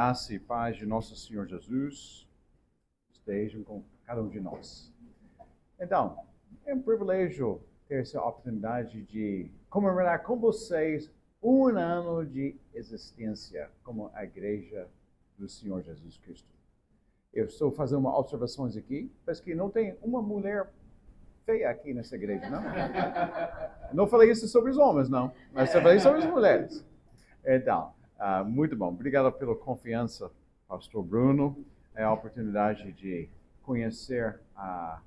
Graça e paz de nosso Senhor Jesus estejam com cada um de nós. Então, é um privilégio ter essa oportunidade de comemorar com vocês um ano de existência como a Igreja do Senhor Jesus Cristo. Eu estou fazendo uma observações aqui, parece que não tem uma mulher feia aqui nessa igreja, não? Não falei isso sobre os homens, não, mas eu falei sobre as mulheres. Então, muito bom. Obrigado pela confiança, Pastor Bruno. É a oportunidade de conhecer a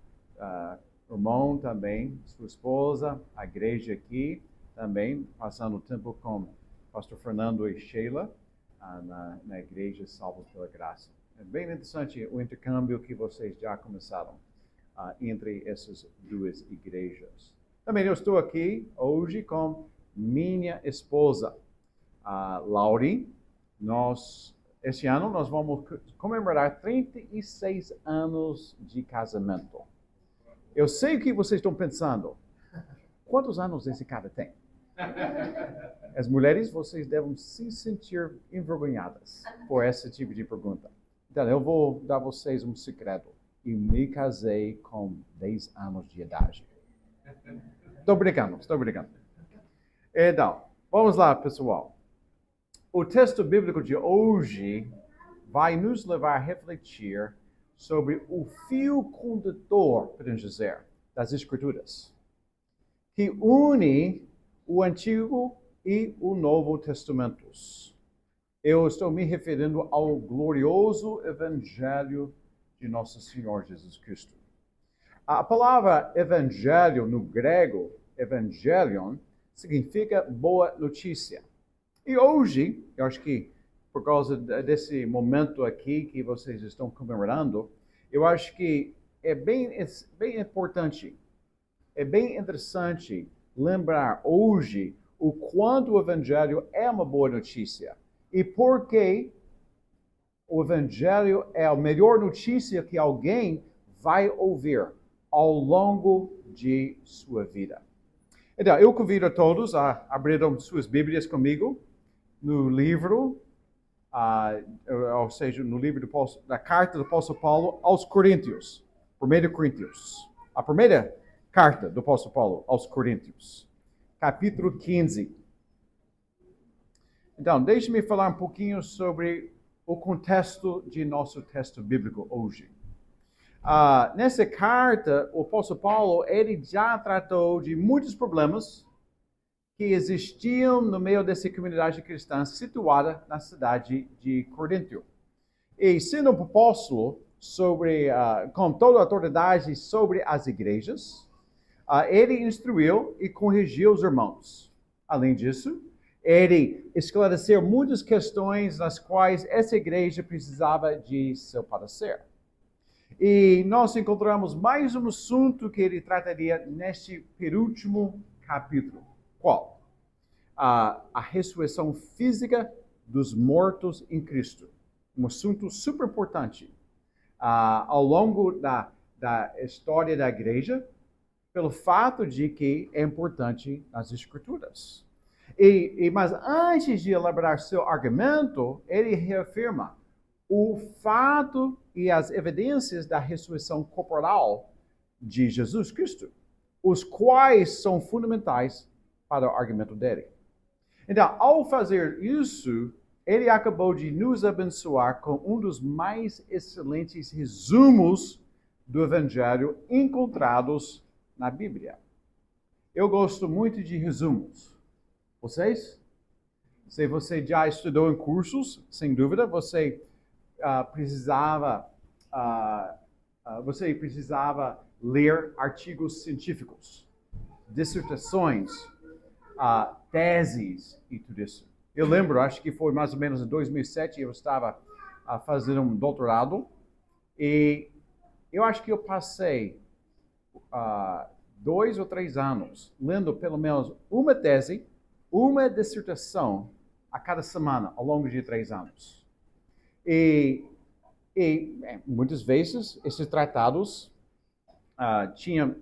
irmão também, sua esposa, a igreja aqui também, passando o tempo com Pastor Fernando e Sheila na igreja Salvos pela Graça. É bem interessante o intercâmbio que vocês já começaram entre essas duas igrejas. Também eu estou aqui hoje com minha esposa, Laurie. Esse ano nós vamos comemorar 36 anos de casamento. Eu sei o que vocês estão pensando. Quantos anos esse cara tem? As mulheres, vocês devem se sentir envergonhadas por esse tipo de pergunta. Então, eu vou dar a vocês um segredo. Eu me casei com 10 anos de idade. Estou brincando. Então, vamos lá, pessoal. O texto bíblico de hoje vai nos levar a refletir sobre o fio condutor, podemos dizer, das Escrituras, que une o Antigo e o Novo Testamentos. Eu estou me referindo ao glorioso Evangelho de nosso Senhor Jesus Cristo. A palavra evangelho no grego, evangelion, significa boa notícia. E hoje, eu acho que por causa desse momento aqui que vocês estão comemorando, eu acho que é bem importante, é bem interessante lembrar hoje o quanto o Evangelho é uma boa notícia. E por que o Evangelho é a melhor notícia que alguém vai ouvir ao longo de sua vida. Então, eu convido a todos a abrirem suas Bíblias comigo no livro, ou seja, no livro da carta do apóstolo Paulo aos Coríntios, 1 Coríntios. A primeira carta do apóstolo Paulo aos Coríntios, capítulo 15. Então, deixe-me falar um pouquinho sobre o contexto de nosso texto bíblico hoje. Nessa carta, o apóstolo Paulo, ele já tratou de muitos problemas que existiam no meio dessa comunidade cristã situada na cidade de Corinto. E sendo um apóstolo com toda a autoridade sobre as igrejas, ele instruiu e corrigiu os irmãos. Além disso, ele esclareceu muitas questões nas quais essa igreja precisava de seu parecer. E nós encontramos mais um assunto que ele trataria neste penúltimo capítulo. Qual? A ressurreição física dos mortos em Cristo. Um assunto super importante ao longo da história da igreja, pelo fato de que é importante nas Escrituras. Mas antes de elaborar seu argumento, ele reafirma o fato e as evidências da ressurreição corporal de Jesus Cristo, os quais são fundamentais para o argumento dele. Então, ao fazer isso, ele acabou de nos abençoar com um dos mais excelentes resumos do Evangelho encontrados na Bíblia. Eu gosto muito de resumos. Vocês? Se você já estudou em cursos, sem dúvida, você precisava ler artigos científicos, dissertações, teses e tudo isso. Eu lembro, acho que foi mais ou menos em 2007, eu estava fazendo um doutorado e eu acho que eu passei 2 ou 3 anos lendo pelo menos uma tese, uma dissertação a cada semana ao longo de 3 anos. E muitas vezes esses tratados tinham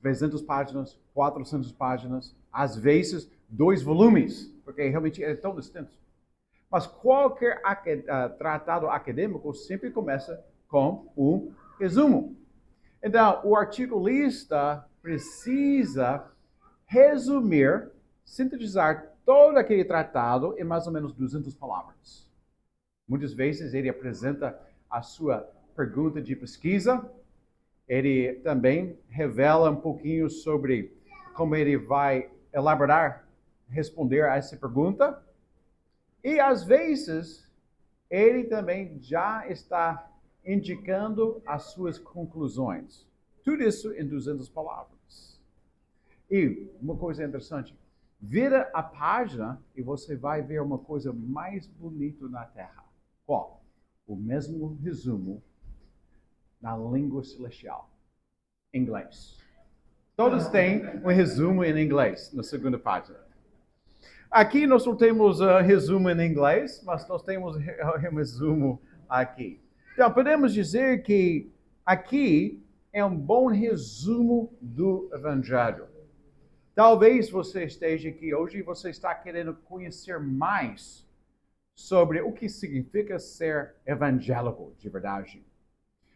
300 páginas, 400 páginas, às vezes 2 volumes, porque realmente era tão extenso. Mas qualquer tratado acadêmico sempre começa com um resumo. Então, o articulista precisa resumir, sintetizar todo aquele tratado em mais ou menos 200 palavras. Muitas vezes ele apresenta a sua pergunta de pesquisa, ele também revela um pouquinho sobre como ele vai elaborar, responder a essa pergunta, e às vezes ele também já está indicando as suas conclusões. Tudo isso em 200 palavras. E uma coisa interessante, vira a página e você vai ver uma coisa mais bonita na Terra. Qual? O mesmo resumo na língua celestial, inglês. Todos têm um resumo em inglês na segunda página. Aqui nós não temos resumo em inglês, mas nós temos um resumo aqui. Então, podemos dizer que aqui é um bom resumo do Evangelho. Talvez você esteja aqui hoje e você está querendo conhecer mais sobre o que significa ser evangélico de verdade.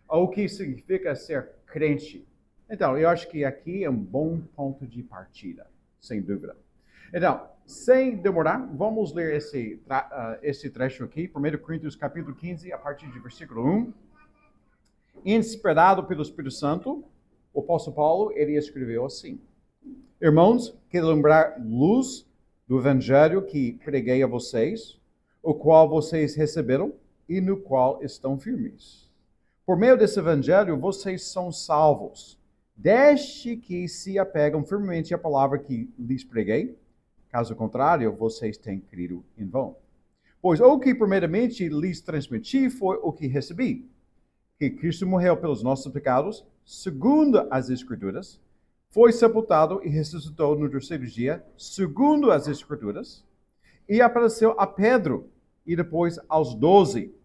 Ou o que significa ser crente. Então, eu acho que aqui é um bom ponto de partida, sem dúvida. Então, sem demorar, vamos ler esse trecho aqui, 1 Coríntios capítulo 15, a partir de versículo 1. Inspirado pelo Espírito Santo, o apóstolo Paulo, ele escreveu assim: Irmãos, quero lembrar luz do evangelho que preguei a vocês, o qual vocês receberam e no qual estão firmes. Por meio desse evangelho, vocês são salvos, desde que se apegam firmemente à palavra que lhes preguei. Caso contrário, vocês têm crido em vão. Pois o que primeiramente lhes transmiti foi o que recebi, que Cristo morreu pelos nossos pecados, segundo as Escrituras, foi sepultado e ressuscitou no terceiro dia, segundo as Escrituras, e apareceu a Pedro e depois aos 12.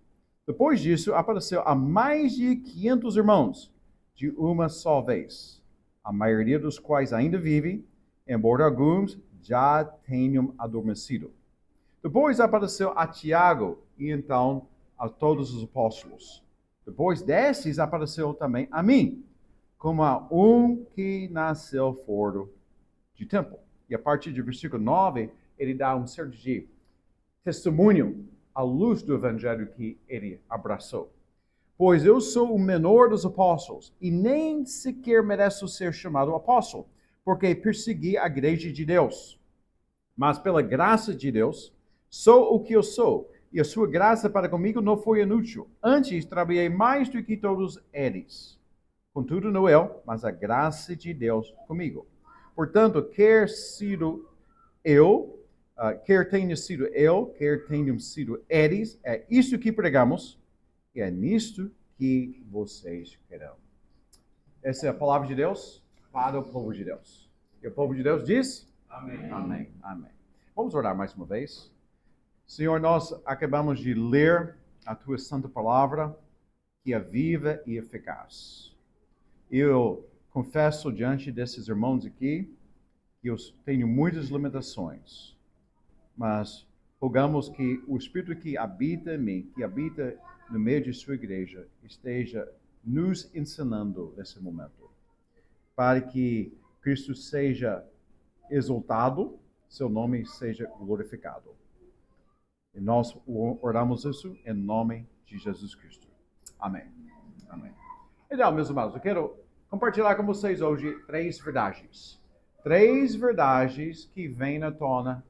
Depois disso, apareceu a mais de 500 irmãos, de uma só vez, a maioria dos quais ainda vivem, embora alguns já tenham adormecido. Depois apareceu a Tiago e então a todos os apóstolos. Depois desses apareceu também a mim, como a um que nasceu fora de tempo. E a partir do versículo 9, ele dá um certo de testemunho à luz do evangelho que ele abraçou. Pois eu sou o menor dos apóstolos, e nem sequer mereço ser chamado apóstolo, porque persegui a igreja de Deus. Mas pela graça de Deus, sou o que eu sou, e a sua graça para comigo não foi inútil. Antes, trabalhei mais do que todos eles. Contudo, não eu, mas a graça de Deus comigo. Portanto, quer tenha sido eu, quer tenham sido eles, é isto que pregamos, e é nisto que vocês querem. Essa é a palavra de Deus para o povo de Deus. E o povo de Deus diz... Amém. Amém. Amém. Vamos orar mais uma vez. Senhor, nós acabamos de ler a Tua Santa Palavra, que é viva e eficaz. Eu confesso diante desses irmãos aqui que eu tenho muitas limitações, mas rogamos que o Espírito que habita em mim, que habita no meio de Sua igreja, esteja nos ensinando nesse momento, para que Cristo seja exaltado, seu nome seja glorificado. E nós oramos isso em nome de Jesus Cristo. Amém. Amém. Então, meus irmãos, eu quero compartilhar com vocês hoje 3 verdades. 3 verdades que vêm à tona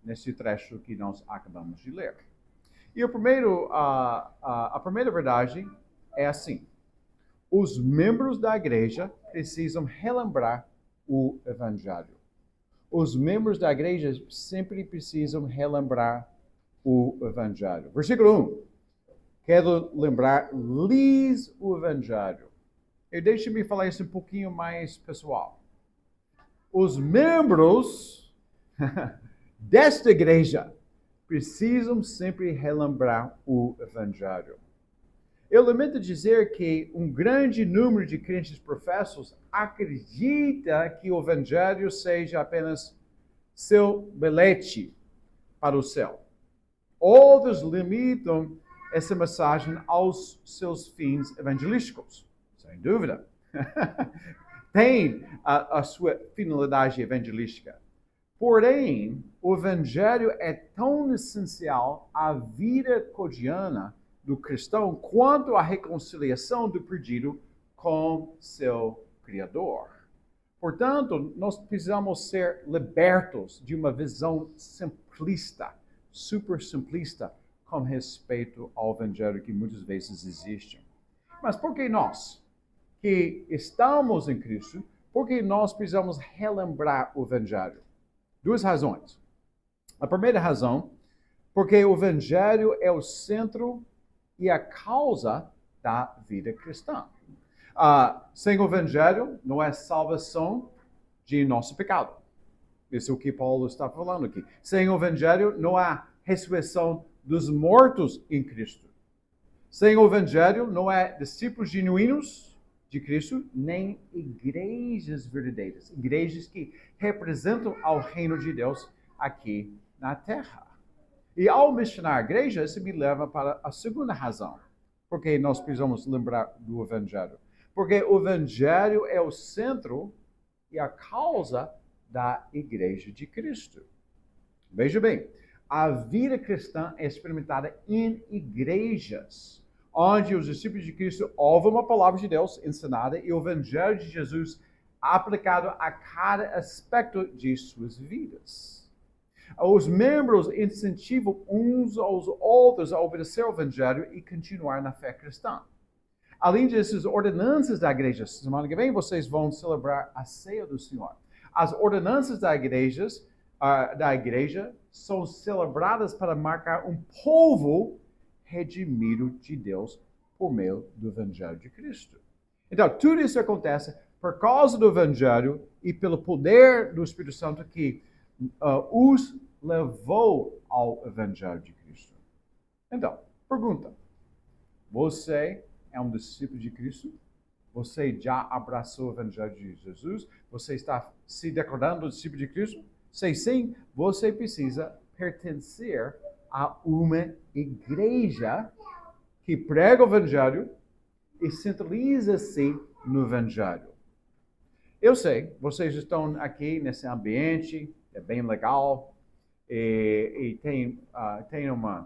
nesse trecho que nós acabamos de ler. E a primeira verdade é assim: os membros da igreja precisam relembrar o evangelho. Os membros da igreja sempre precisam relembrar o evangelho. Versículo 1. Quero lembrar-lhes o evangelho. E deixe-me falar isso um pouquinho mais pessoal. Os membros desta igreja precisam sempre relembrar o evangelho. Eu lamento dizer que um grande número de crentes professos acredita que o evangelho seja apenas seu bilhete para o céu. Outros limitam essa mensagem aos seus fins evangelísticos. Sem dúvida. Tem a sua finalidade evangelística. Porém, o evangelho é tão essencial à vida cotidiana do cristão quanto à reconciliação do perdido com seu Criador. Portanto, nós precisamos ser libertos de uma visão simplista, super simplista, com respeito ao evangelho que muitas vezes existe. Mas por que nós, que estamos em Cristo, por que nós precisamos relembrar o evangelho? Duas razões. A primeira razão, porque o evangelho é o centro e a causa da vida cristã. Sem o evangelho, não é salvação de nosso pecado. Isso é o que Paulo está falando aqui. Sem o evangelho, não há ressurreição dos mortos em Cristo. Sem o evangelho, não há discípulos genuínos de Cristo, nem igrejas verdadeiras. Igrejas que representam ao reino de Deus aqui na terra. E ao mencionar a igreja, isso me leva para a segunda razão. Porque nós precisamos lembrar do evangelho. Porque o evangelho é o centro e a causa da igreja de Cristo. Veja bem, a vida cristã é experimentada em igrejas, onde os discípulos de Cristo ouvem uma palavra de Deus ensinada e o evangelho de Jesus aplicado a cada aspecto de suas vidas. Os membros incentivam uns aos outros a obedecer ao evangelho e continuar na fé cristã. Além dessas ordenanças da igreja, semana que vem vocês vão celebrar a ceia do Senhor. As ordenanças da igreja são celebradas para marcar um povo redimido de Deus por meio do evangelho de Cristo. Então, tudo isso acontece por causa do evangelho e pelo poder do Espírito Santo que os levou ao evangelho de Cristo. Então, pergunta: você é um discípulo de Cristo? Você já abraçou o evangelho de Jesus? Você está se declarando discípulo de Cristo? Se sim, você precisa pertencer a uma igreja que prega o evangelho e centraliza-se no evangelho. Eu sei, vocês estão aqui nesse ambiente, é bem legal, e tem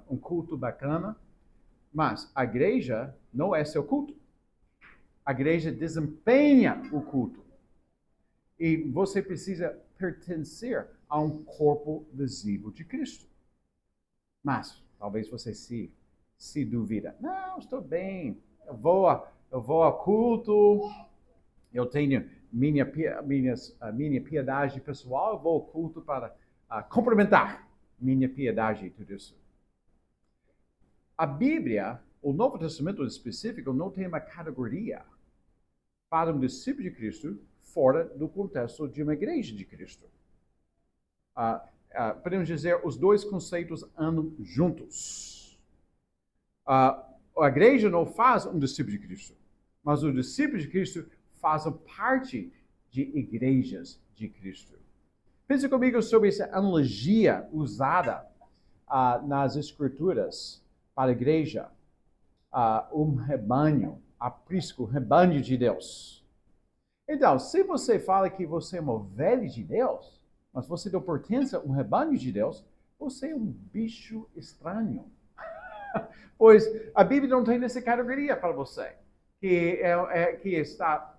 um culto bacana, mas a igreja não é seu culto. A igreja desempenha o culto. E você precisa pertencer a um corpo visível de Cristo. Mas talvez você se duvida. Não, estou bem. Eu vou a culto. Eu tenho minha piedade pessoal. Eu vou ao culto para complementar minha piedade e tudo isso. A Bíblia, o Novo Testamento específico, não tem uma categoria para um discípulo de Cristo fora do contexto de uma igreja de Cristo. Podemos dizer, os dois conceitos andam juntos. A igreja não faz um discípulo de Cristo, mas os discípulos de Cristo fazem parte de igrejas de Cristo. Pense comigo sobre essa analogia usada nas Escrituras para a igreja, um rebanho, aprisco, rebanho de Deus. Então, se você fala que você é uma ovelha de Deus, mas você não pertence a um rebanho de Deus, você é um bicho estranho. Pois a Bíblia não tem essa categoria para você, que está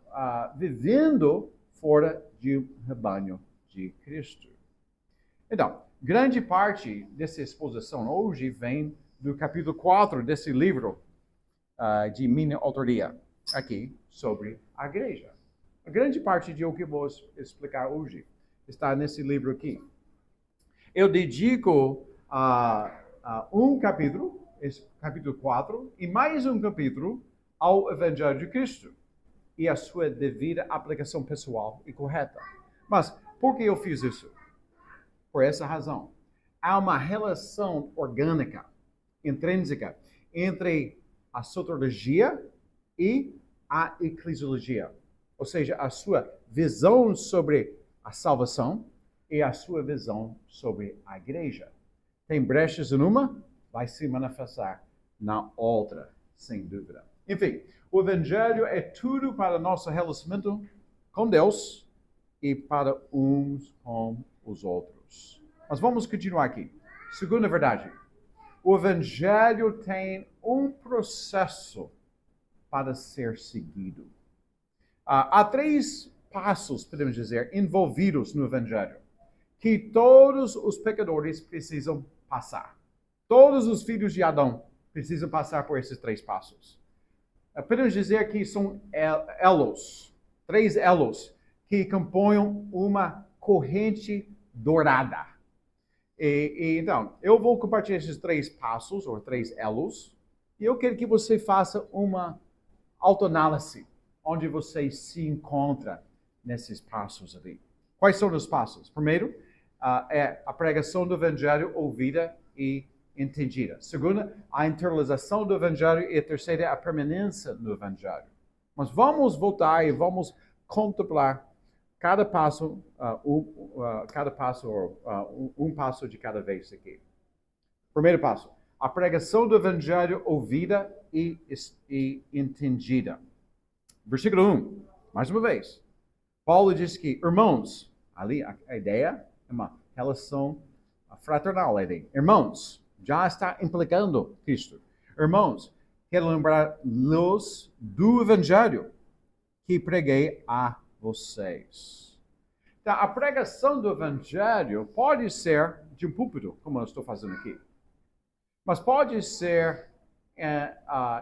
vivendo fora de um rebanho de Cristo. Então, grande parte dessa exposição hoje vem do capítulo 4 desse livro de minha autoria, aqui, sobre a igreja. A grande parte de o que eu vou explicar hoje está nesse livro aqui. Eu dedico um capítulo, esse capítulo 4, e mais um capítulo ao Evangelho de Cristo e a sua devida aplicação pessoal e correta. Mas por que eu fiz isso? Por essa razão. Há uma relação orgânica, intrínseca, entre a soteriologia e a eclesiologia. Ou seja, a sua visão sobre a salvação e a sua visão sobre a igreja. Tem brechas em uma vai se manifestar na outra, sem dúvida. Enfim, o Evangelho é tudo para nosso relacionamento com Deus e para uns com os outros. Mas vamos continuar aqui. Segunda verdade. O Evangelho tem um processo para ser seguido. Há 3 passos, podemos dizer, envolvidos no Evangelho, que todos os pecadores precisam passar. Todos os filhos de Adão precisam passar por esses 3 passos. Podemos dizer que são elos, 3 elos, que compõem uma corrente dourada. Então, eu vou compartilhar esses 3 passos, ou 3 elos, e eu quero que você faça uma autoanálise, onde você se encontra nesses passos ali. Quais são os passos? Primeiro, é a pregação do Evangelho ouvida e entendida. Segunda, a internalização do Evangelho. E a terceira, a permanência no Evangelho. Mas vamos voltar e vamos contemplar cada passo, um passo de cada vez aqui. Primeiro passo, a pregação do Evangelho ouvida e entendida. Versículo 1, mais uma vez. Paulo diz que, irmãos, ali a ideia é uma relação fraternal. Irmãos, já está implicando Cristo. Irmãos, quero lembrar-los do Evangelho que preguei a vocês. Então, a pregação do Evangelho pode ser de um púlpito, como eu estou fazendo aqui. Mas pode ser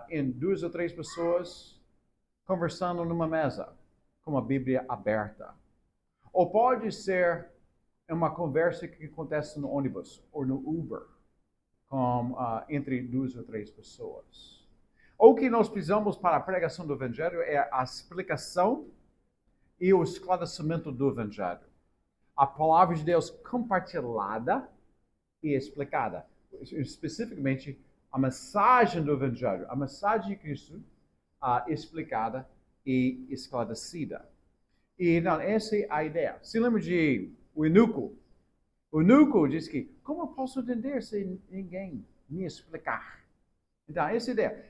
em 2 ou 3 pessoas conversando numa mesa, com a Bíblia aberta. Ou pode ser uma conversa que acontece no ônibus ou no Uber, entre 2 ou 3 pessoas. O que nós precisamos para a pregação do Evangelho é a explicação e o esclarecimento do Evangelho. A palavra de Deus compartilhada e explicada. Especificamente, a mensagem do Evangelho, a mensagem de Cristo explicada e esclarecida. E então, essa é a ideia. Se lembra de o eunuco? O eunuco diz que, como eu posso entender se ninguém me explicar? Então, essa é a ideia.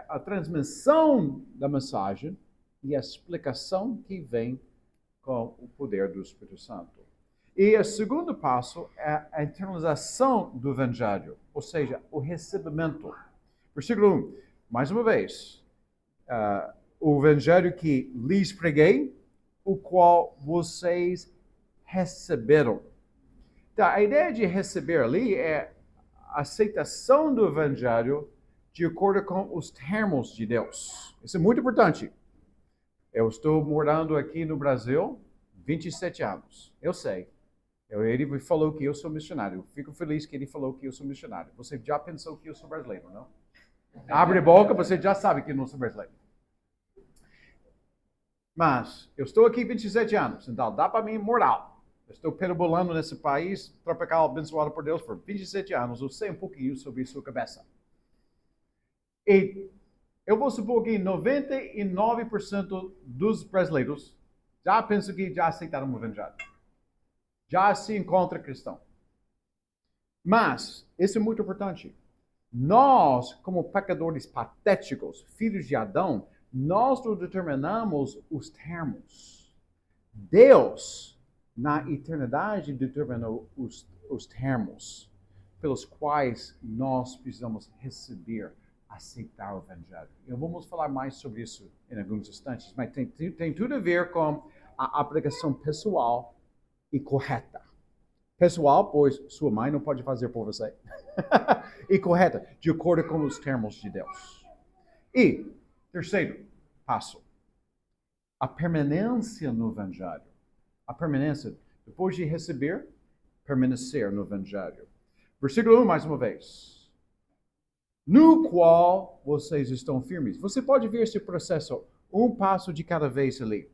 A transmissão da mensagem e a explicação que vem com o poder do Espírito Santo. E o segundo passo é a internalização do Evangelho, ou seja, o recebimento. Versículo 1, mais uma vez. O Evangelho que lhes preguei, o qual vocês receberam. Então, a ideia de receber ali é a aceitação do Evangelho de acordo com os termos de Deus. Isso é muito importante. Eu estou morando aqui no Brasil 27 anos. Eu sei. Ele falou que eu sou missionário. Eu fico feliz que ele falou que eu sou missionário. Você já pensou que eu sou brasileiro, não? Abre a boca, você já sabe que eu não sou brasileiro. Mas eu estou aqui 27 anos, então dá para mim moral. Eu estou perambulando nesse país tropical abençoado por Deus por 27 anos. Eu sei um pouquinho sobre sua cabeça. E eu vou supor que 99% dos brasileiros já pensam que já aceitaram o Evangelho. Já se encontra cristão. Mas, isso é muito importante. Nós, como pecadores patéticos, filhos de Adão, nós não determinamos os termos. Deus, na eternidade, determinou os termos pelos quais nós precisamos receber, aceitar o Evangelho. E vamos falar mais sobre isso em alguns instantes, mas tem tudo a ver com a aplicação pessoal e correta. Pessoal, pois sua mãe não pode fazer por você. E correta, de acordo com os termos de Deus. E, terceiro passo, a permanência no Evangelho. A permanência, depois de receber, permanecer no Evangelho. Versículo 1, mais uma vez. No qual vocês estão firmes. Você pode ver esse processo, um passo de cada vez ali.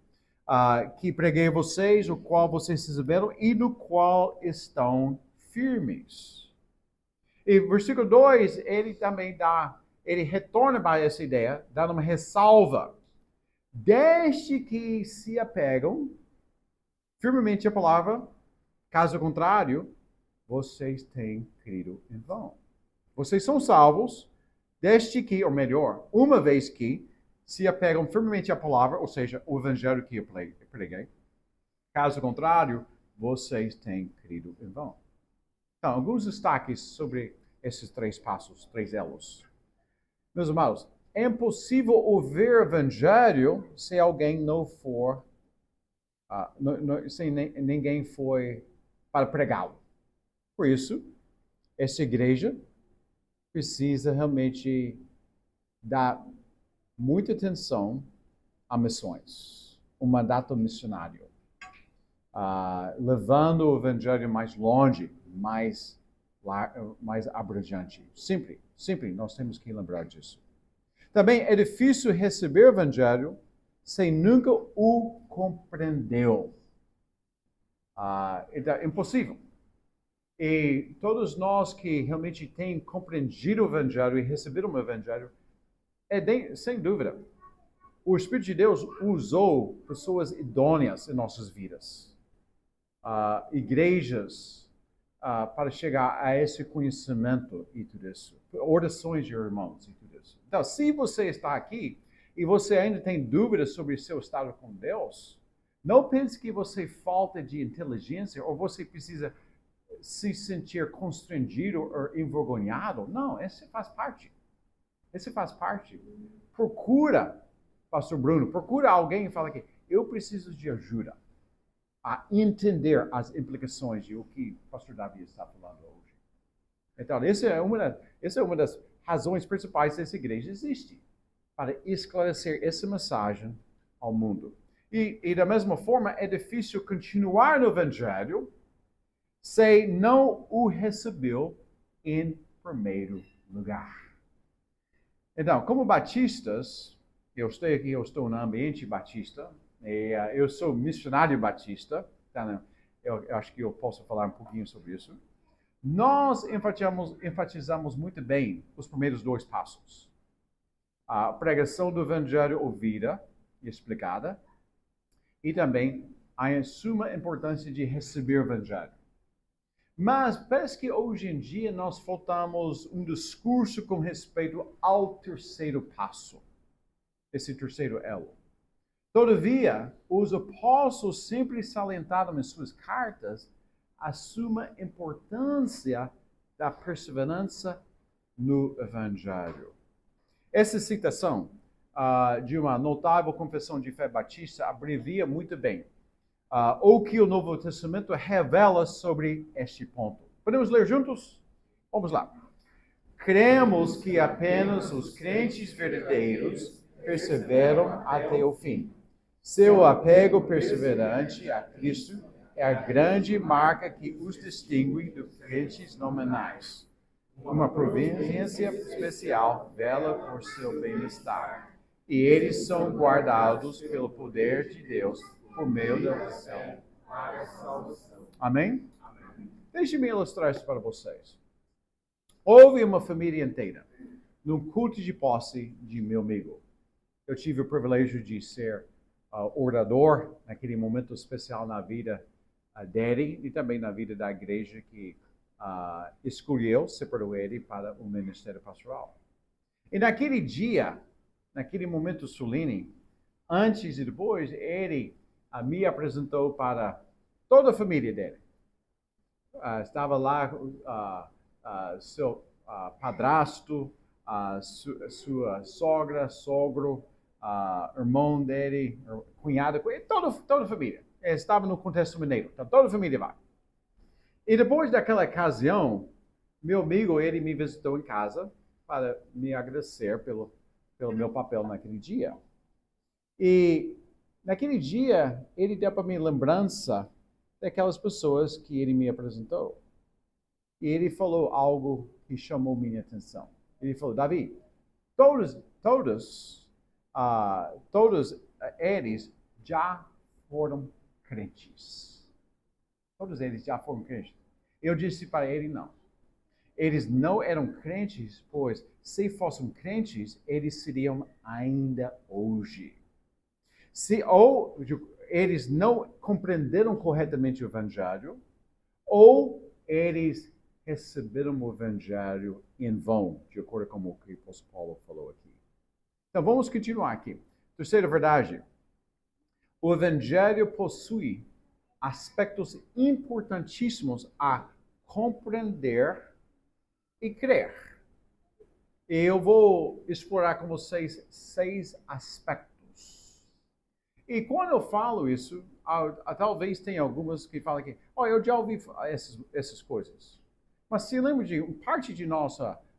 Que preguei a vocês, o qual vocês receberam e no qual estão firmes. E versículo 2, ele também ele retorna para essa ideia, dando uma ressalva. Desde que se apegam firmemente à palavra, caso contrário, vocês têm crido em vão. Vocês são salvos desde que, ou melhor, uma vez que se apegam firmemente à palavra, ou seja, o evangelho que eu preguei. Caso contrário, vocês têm crido em vão. Então, alguns destaques sobre esses 3 passos, 3 elos. Meus irmãos, é impossível ouvir o evangelho se alguém não for, se ninguém foi para pregá-lo. Por isso, essa igreja precisa realmente dar muita atenção a missões, um mandato missionário, levando o evangelho mais longe, mais abrangente. Sempre nós temos que lembrar disso. Também é difícil receber o evangelho sem nunca o compreendeu. Então, é impossível. E todos nós que realmente têm compreendido o evangelho e receberam o evangelho, sem dúvida, o Espírito de Deus usou pessoas idôneas em nossas vidas. Igrejas, para chegar a esse conhecimento e tudo isso. Orações de irmãos e tudo isso. Então, se você está aqui e você ainda tem dúvidas sobre seu estado com Deus, não pense que você falta de inteligência ou você precisa se sentir constrangido ou envergonhado. Não, esse faz parte. Procura, Pastor Bruno, procura alguém e fala que eu preciso de ajuda a entender as implicações de o que o pastor Davi está falando hoje. Então, essa é uma das razões principais dessa igreja existe, para esclarecer essa mensagem ao mundo. E da mesma forma, é difícil continuar no evangelho se não o recebeu em primeiro lugar. Então, como batistas, eu estou no ambiente batista, eu sou missionário batista, tá? Eu acho que eu posso falar um pouquinho sobre isso. Nós enfatizamos muito bem os primeiros 2 passos. A pregação do evangelho ouvida e explicada, e também a suma importância de receber o evangelho. Mas parece que hoje em dia nós faltamos um discurso com respeito ao terceiro passo, esse terceiro elo. Todavia, os apóstolos sempre salientaram em suas cartas a suma importância da perseverança no Evangelho. Essa citação de uma notável confissão de fé batista abrevia muito bem o que o Novo Testamento revela sobre este ponto. Podemos ler juntos? Vamos lá. Cremos que apenas os crentes verdadeiros perseveram até o fim. Seu apego perseverante a Cristo é a grande marca que os distingue dos crentes nominais. Uma providência especial vela por seu bem-estar, e eles são guardados pelo poder de Deus por meio da oração para a salvação. Amém? Deixe-me ilustrar isso para vocês. Houve uma família inteira num culto de posse de meu amigo. Eu tive o privilégio de ser orador naquele momento especial na vida dele e também na vida da igreja que escolheu, separou ele para o ministério pastoral. E naquele dia, naquele momento solene, antes e depois, ele me apresentou para toda a família dele. Estava lá seu padrasto, sua sogra, sogro, irmão dele, cunhado, toda a família. Ele estava no contexto mineiro, então toda a família vai. E depois daquela ocasião, meu amigo, ele me visitou em casa para me agradecer pelo meu papel naquele dia. E naquele dia, ele deu para mim lembrança daquelas pessoas que ele me apresentou. E ele falou algo que chamou minha atenção. Ele falou, Davi, todos eles já foram crentes. Todos eles já foram crentes. Eu disse para ele, não. Eles não eram crentes, pois se fossem crentes, eles seriam ainda hoje. Ou eles não compreenderam corretamente o Evangelho, ou eles receberam o Evangelho em vão, de acordo com o que o apóstolo Paulo falou aqui. Então, vamos continuar aqui. Terceira verdade. O Evangelho possui aspectos importantíssimos a compreender e crer. E eu vou explorar com vocês 6 aspectos. E quando eu falo isso, talvez tenha algumas que falam aqui, eu já ouvi essas coisas. Mas se lembra de parte de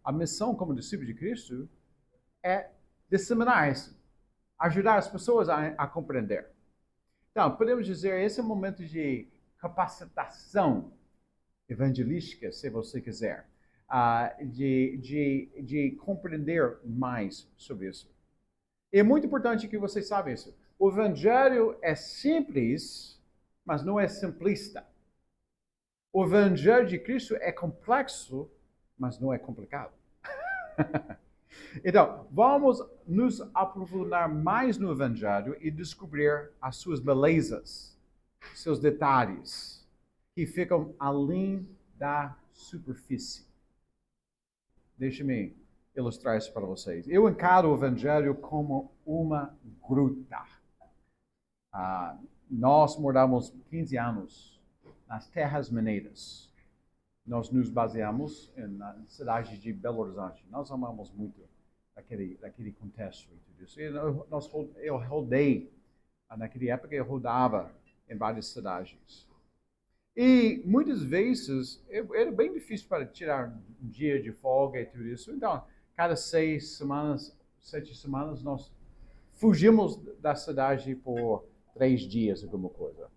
a missão como discípulo de Cristo é disseminar isso, ajudar as pessoas a compreender. Então, podemos dizer, esse é um momento de capacitação evangelística, se você quiser, de compreender mais sobre isso. E é muito importante que vocês saibam isso. O Evangelho é simples, mas não é simplista. O Evangelho de Cristo é complexo, mas não é complicado. Então, vamos nos aprofundar mais no Evangelho e descobrir as suas belezas, seus detalhes, que ficam além da superfície. Deixe-me ilustrar isso para vocês. Eu encaro o Evangelho como uma gruta. Nós moramos 15 anos nas Terras Mineiras. Nós nos baseamos na cidade de Belo Horizonte. Nós amamos muito daquele contexto e tudo isso. Eu rodei, naquela época eu rodava em várias cidades. E muitas vezes era bem difícil para tirar um dia de folga e tudo isso. Então, cada 7 semanas, nós fugimos da cidade por 3 dias, alguma coisa.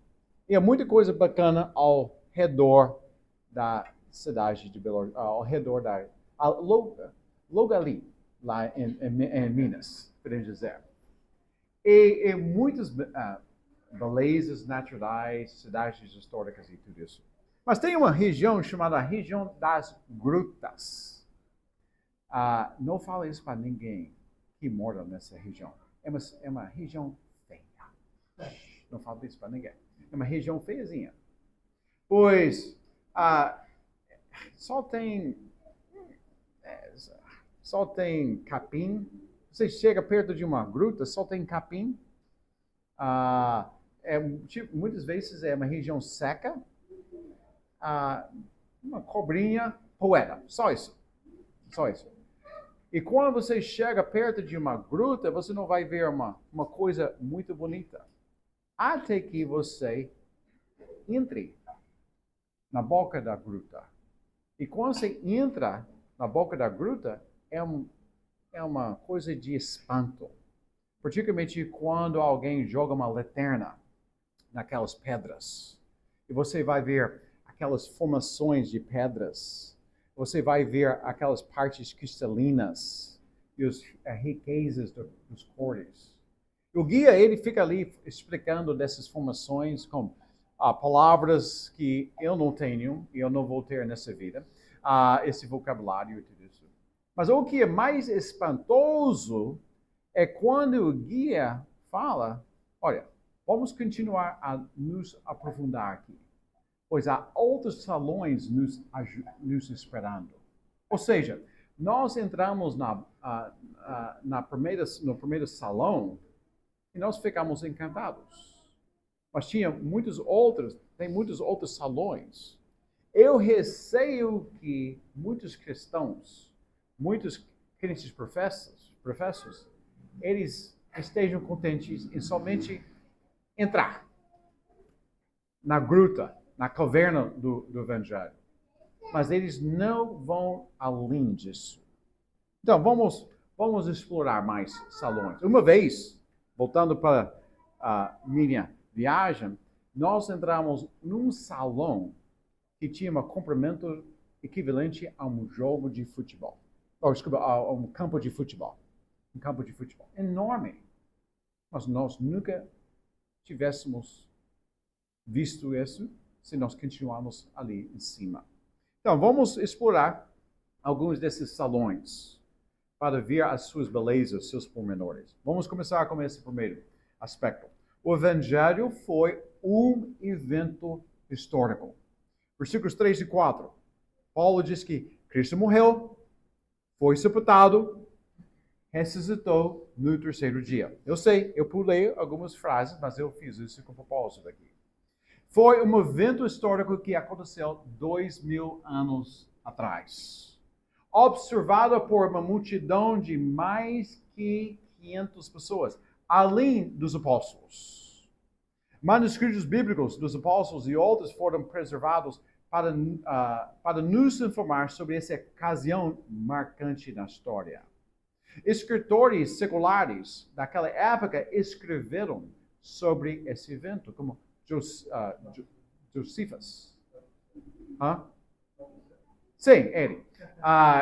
E há muita coisa bacana ao redor da cidade de Belo Horizonte, ao redor logo ali, lá em Minas, podemos dizer. E muitas belezas naturais, cidades históricas e tudo isso. Mas tem uma região chamada região das grutas. Não fala isso para ninguém que mora nessa região. É uma região feia. Não fala isso para ninguém. É uma região feiazinha. Pois só tem capim. Você chega perto de uma gruta, só tem capim. Muitas vezes é uma região seca, uma cobrinha, poeira, só isso. E quando você chega perto de uma gruta, você não vai ver uma coisa muito bonita. Até que você entre na boca da gruta. E quando você entra na boca da gruta, é uma coisa de espanto. Particularmente quando alguém joga uma lanterna naquelas pedras. E você vai ver aquelas formações de pedras. Você vai ver aquelas partes cristalinas e as riquezas dos cores. O guia, ele fica ali explicando dessas formações com palavras que eu não tenho e eu não vou ter nessa vida. Esse vocabulário e tudo isso. Mas o que é mais espantoso é quando o guia fala, olha, vamos continuar a nos aprofundar aqui, pois há outros salões nos esperando. Ou seja, nós entramos no primeiro salão e nós ficamos encantados. Mas tem muitos outros salões. Eu receio que muitos cristãos, muitos crentes professos, eles estejam contentes em somente entrar na gruta, na caverna do Evangelho. Mas eles não vão além disso. Então, vamos explorar mais salões. Uma vez, voltando para a minha viagem, nós entramos num salão que tinha um comprimento equivalente a um jogo de futebol. A um campo de futebol. Um campo de futebol enorme. Mas nós nunca tivéssemos visto isso se nós continuarmos ali em cima. Então, vamos explorar alguns desses salões para ver as suas belezas, seus pormenores. Vamos começar com esse primeiro aspecto. O Evangelho foi um evento histórico. Versículos 3 e 4. Paulo diz que Cristo morreu, foi sepultado, ressuscitou no terceiro dia. Eu sei, eu pulei algumas frases, mas eu fiz isso com propósito aqui. Foi um evento histórico que aconteceu 2000 anos atrás. Observado por uma multidão de mais que 500 pessoas, além dos apóstolos. Manuscritos bíblicos dos apóstolos e outros foram preservados para nos informar sobre essa ocasião marcante na história. Escritores seculares daquela época escreveram sobre esse evento, como Josephus. Sim, ele.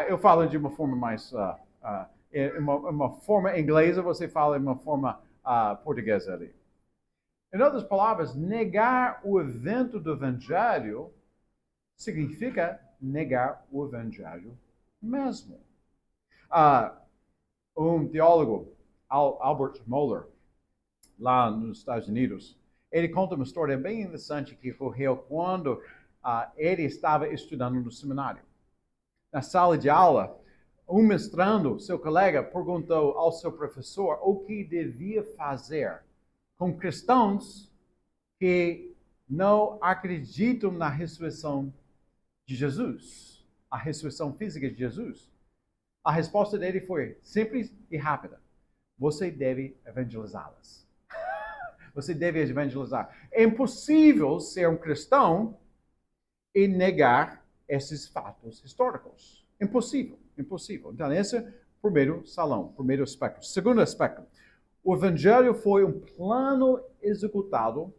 Eu falo de uma forma mais... uma forma inglesa, você fala em uma forma portuguesa ali. Em outras palavras, negar o evento do Evangelho significa negar o Evangelho mesmo. Um teólogo, Albert Mohler, lá nos Estados Unidos, ele conta uma história bem interessante que ocorreu quando ele estava estudando no seminário. Na sala de aula, um mestrando, seu colega, perguntou ao seu professor o que devia fazer com cristãos que não acreditam na ressurreição de Jesus, a ressurreição física de Jesus. A resposta dele foi simples e rápida. Você deve evangelizá-las. Você deve evangelizar. É impossível ser um cristão e negar esses fatos históricos. Impossível, impossível. Então, esse é o primeiro salão, primeiro aspecto. Segundo aspecto, o Evangelho foi um plano executado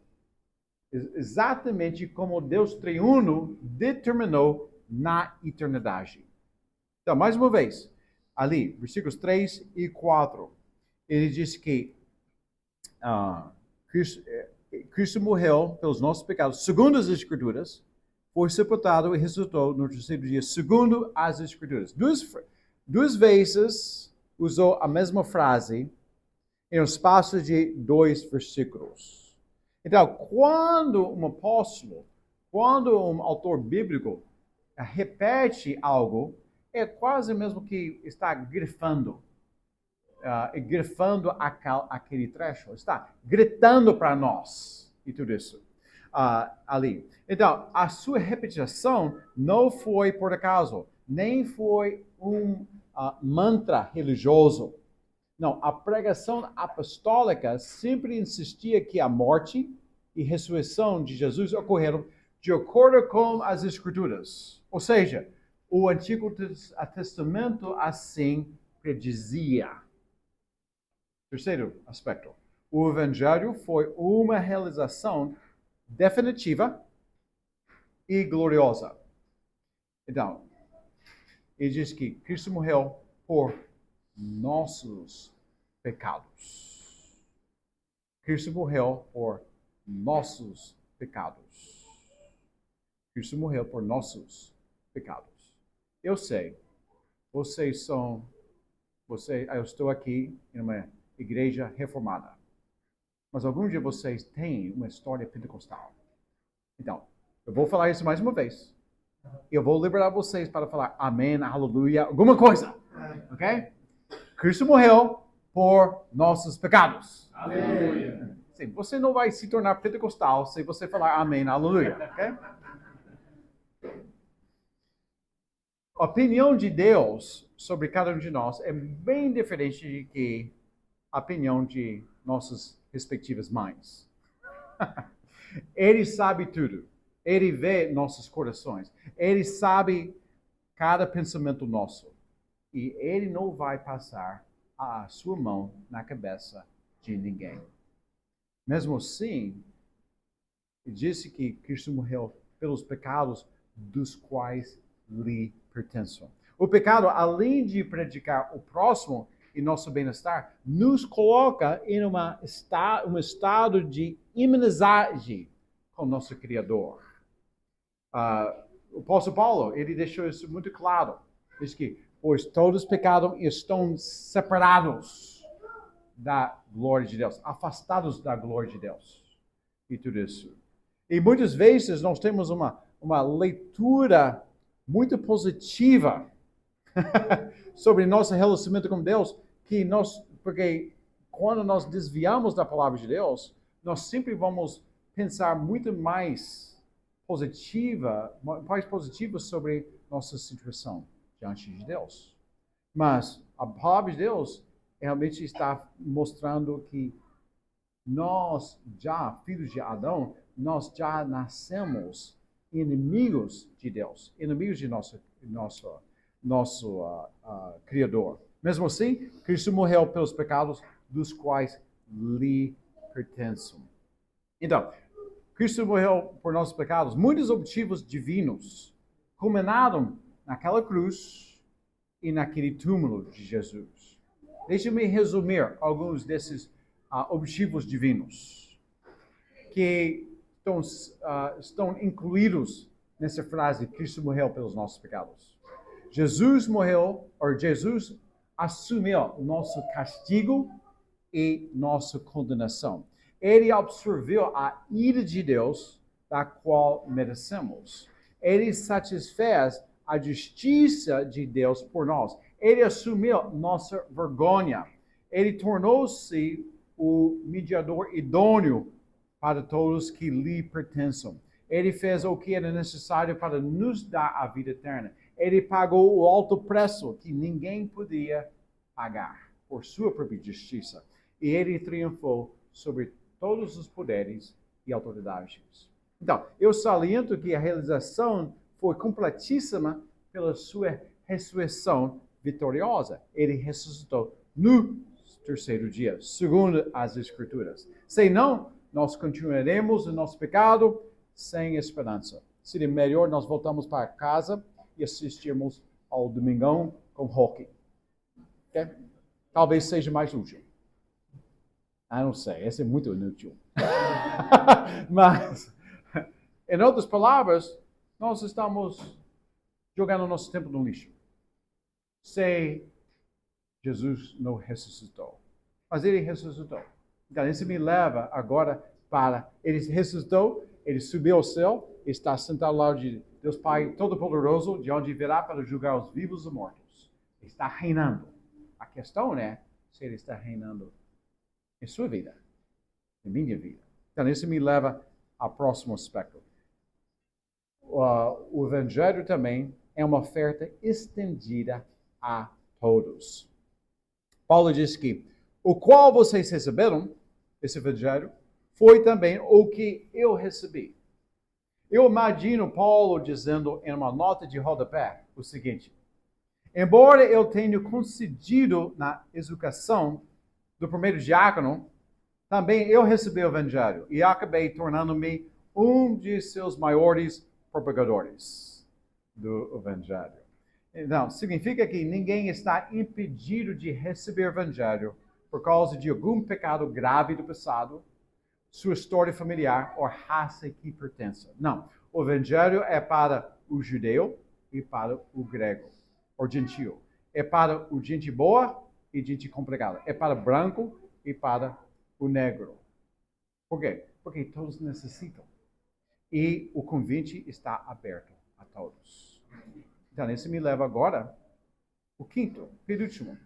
exatamente como Deus triuno determinou na eternidade. Então, mais uma vez, ali, versículos 3 e 4, ele diz que Cristo morreu pelos nossos pecados, segundo as Escrituras, foi sepultado e ressuscitou no terceiro dia, segundo as Escrituras. Duas vezes usou a mesma frase em um espaço de 2 versículos. Então, quando um apóstolo, quando um autor bíblico repete algo, é quase mesmo que está grifando. Grifando aquele trecho. Está gritando para nós e tudo isso ali. Então, a sua repetição não foi por acaso, nem foi um mantra religioso. Não, a pregação apostólica sempre insistia que a morte e ressurreição de Jesus ocorreram de acordo com as Escrituras. Ou seja, o Antigo Testamento assim predizia. Terceiro aspecto. O Evangelho foi uma realização definitiva e gloriosa. Então, ele diz que Cristo morreu por nossos pecados. Cristo morreu por nossos pecados. Cristo morreu por nossos pecados. Eu sei, eu estou aqui em uma igreja reformada. Mas algum dia vocês têm uma história pentecostal. Então, eu vou falar isso mais uma vez. Eu vou liberar vocês para falar amém, aleluia, alguma coisa. Ok? Cristo morreu por nossos pecados. Aleluia. Sim, você não vai se tornar pentecostal se você falar amém, aleluia. Ok? A opinião de Deus sobre cada um de nós é bem diferente de que a opinião de nossas respectivas mães. Ele sabe tudo. Ele vê nossos corações. Ele sabe cada pensamento nosso. E ele não vai passar a sua mão na cabeça de ninguém. Mesmo assim, ele disse que Cristo morreu pelos pecados dos quais lhe pertencem. O pecado, além de predicar o próximo e nosso bem-estar, nos coloca em um estado de inimizade com nosso Criador. O apóstolo Paulo, ele deixou isso muito claro. Diz que, pois todos pecaram e estão separados da glória de Deus, afastados da glória de Deus. E tudo isso. E muitas vezes nós temos uma leitura muito positiva sobre nosso relacionamento com Deus, porque quando nós desviamos da palavra de Deus, nós sempre vamos pensar muito mais positiva sobre nossa situação diante de Deus. Mas a palavra de Deus realmente está mostrando que nós já, filhos de Adão, nós já nascemos inimigos de Deus, inimigos de nosso Criador. Mesmo assim, Cristo morreu pelos pecados dos quais lhe pertencem. Então, Cristo morreu por nossos pecados. Muitos objetivos divinos culminaram naquela cruz e naquele túmulo de Jesus. Deixe-me resumir alguns desses objetivos divinos que estão incluídos nessa frase: Cristo morreu pelos nossos pecados. Jesus assumiu o nosso castigo e nossa condenação. Ele absorveu a ira de Deus, da qual merecemos. Ele satisfez a justiça de Deus por nós. Ele assumiu nossa vergonha. Ele tornou-se o mediador idôneo para todos que lhe pertencem. Ele fez o que era necessário para nos dar a vida eterna. Ele pagou o alto preço que ninguém podia pagar por sua própria justiça. E ele triunfou sobre todos os poderes e autoridades. Então, eu saliento que a realização foi completíssima pela sua ressurreição vitoriosa. Ele ressuscitou no terceiro dia, segundo as Escrituras. Senão, nós continuaremos no nosso pecado sem esperança. Seria melhor nós voltarmos para casa e assistirmos ao Domingão com hockey. Okay? Talvez seja mais útil. Não sei, esse é muito inútil. Mas, em outras palavras, nós estamos jogando nosso tempo no lixo. Se Jesus não ressuscitou. Mas ele ressuscitou. Então, isso me leva agora para... Ele ressuscitou, ele subiu ao céu, está sentado lá de Deus Pai Todo-Poderoso, de onde virá para julgar os vivos e os mortos. Ele está reinando. A questão é se ele está reinando em sua vida, em minha vida. Então, isso me leva ao próximo aspecto. O Evangelho também é uma oferta estendida a todos. Paulo diz que o qual vocês receberam, esse Evangelho, foi também o que eu recebi. Eu imagino Paulo dizendo em uma nota de rodapé o seguinte: embora eu tenha concedido na educação do primeiro diácono, também eu recebi o Evangelho e acabei tornando-me um de seus maiores propagadores do Evangelho. Então, significa que ninguém está impedido de receber o Evangelho por causa de algum pecado grave do passado, sua história familiar ou raça que pertence. Não. O Evangelho é para o judeu e para o grego, ou gentil. É para o gente boa e gente complicada. É para branco e para o negro. Por quê? Porque todos necessitam. E o convite está aberto a todos. Então, isso me leva agora ao quinto, penúltimo.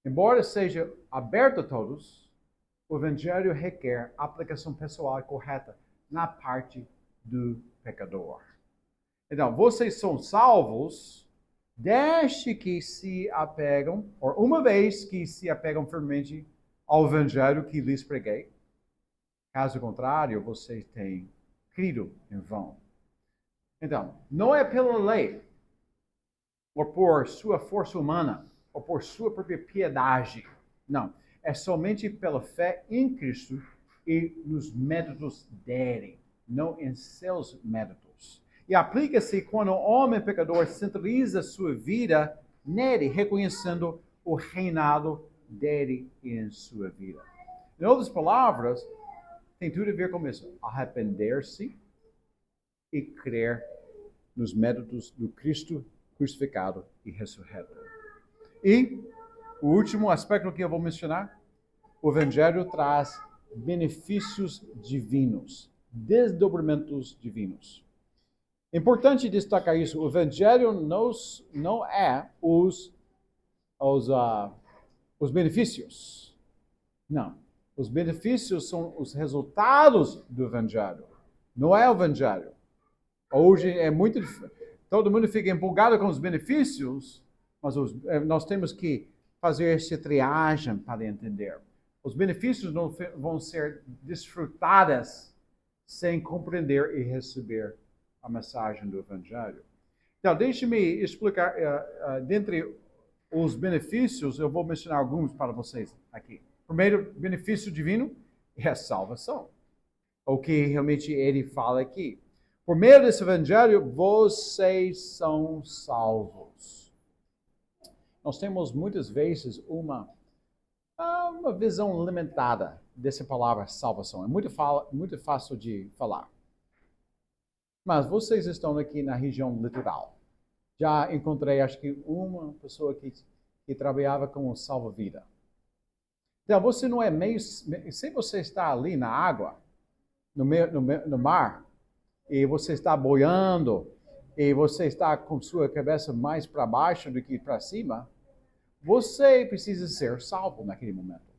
Embora seja aberto a todos, o Evangelho requer aplicação pessoal e correta na parte do pecador. Então, vocês são salvos desde que se apegam, ou uma vez que se apegam firmemente ao Evangelho que lhes preguei. Caso contrário, vocês têm crido em vão. Então, não é pela lei, ou por sua força humana, ou por sua própria piedade. Não. É somente pela fé em Cristo e nos métodos dele, não em seus métodos. E aplica-se quando o homem pecador centraliza sua vida nele, reconhecendo o reinado dele em sua vida. Em outras palavras, tem tudo a ver com isso. Arrepender-se e crer nos métodos do Cristo crucificado e ressurreto. E o último aspecto que eu vou mencionar, o Evangelho traz benefícios divinos, desdobramentos divinos. É importante destacar isso. O Evangelho não é os benefícios. Não. Os benefícios são os resultados do Evangelho. Não é o Evangelho. Hoje é muito difícil. Todo mundo fica empolgado com os benefícios, mas nós temos que fazer essa triagem para entender. Os benefícios não vão ser desfrutados sem compreender e receber a mensagem do Evangelho. Então, deixe-me explicar. Dentre os benefícios, eu vou mencionar alguns para vocês aqui. Primeiro benefício divino é a salvação. O que realmente ele fala aqui. Por meio desse evangelho, vocês são salvos. Nós temos muitas vezes uma visão limitada dessa palavra salvação. É muito fácil de falar. Mas vocês estão aqui na região litoral. Já encontrei, acho que, uma pessoa que trabalhava como salva-vida. Então, você não é meio... Se você está ali na água, no mar, e você está boiando, e você está com sua cabeça mais para baixo do que para cima, você precisa ser salvo naquele momento.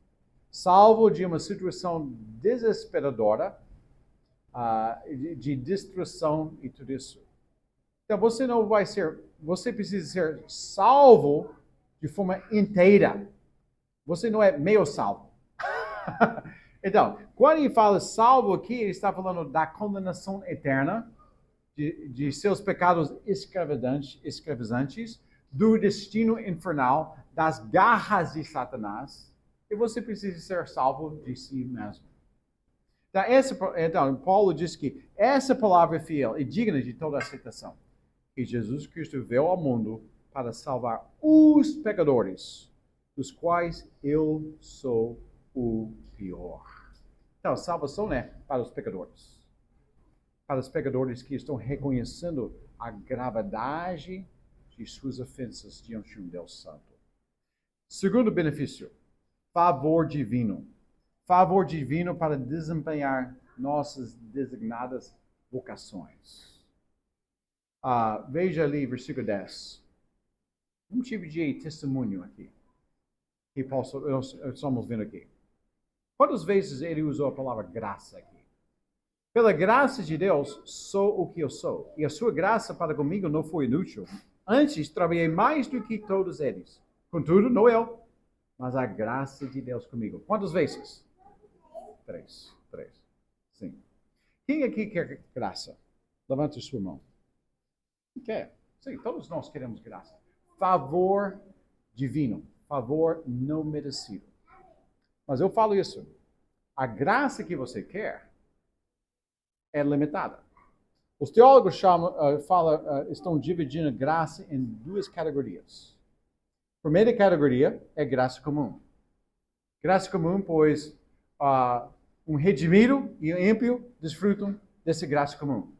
Salvo de uma situação desesperadora, de destruição e tudo isso. Então você precisa ser salvo de forma inteira. Você não é meio salvo. Então, quando ele fala salvo aqui, ele está falando da condenação eterna, de seus pecados escravizantes, do destino infernal, das garras de Satanás, e você precisa ser salvo de si mesmo. Então, Paulo diz que essa palavra é fiel e digna de toda aceitação. Que Jesus Cristo veio ao mundo para salvar os pecadores, dos quais eu sou o pior. Então, salvação é para os pecadores. Para os pecadores que estão reconhecendo a gravidade de suas ofensas diante de um Deus Santo. Segundo benefício, favor divino. Favor divino para desempenhar nossas designadas vocações. Veja ali, versículo 10. Um tipo de testemunho aqui. Que nós estamos vendo aqui. Quantas vezes ele usou a palavra graça aqui? Pela graça de Deus, sou o que eu sou. E a sua graça para comigo não foi inútil. Antes, trabalhei mais do que todos eles. Contudo, não eu, mas a graça de Deus comigo. Quantas vezes? 3. Sim. Quem aqui quer graça? Levante sua mão. Quer? Sim, todos nós queremos graça. Favor divino. Favor não merecido. Mas eu falo isso. A graça que você quer é limitada. Os teólogos estão dividindo graça em duas categorias. A primeira categoria é graça comum. Graça comum, pois um redimido e um ímpio desfrutam dessa graça comum.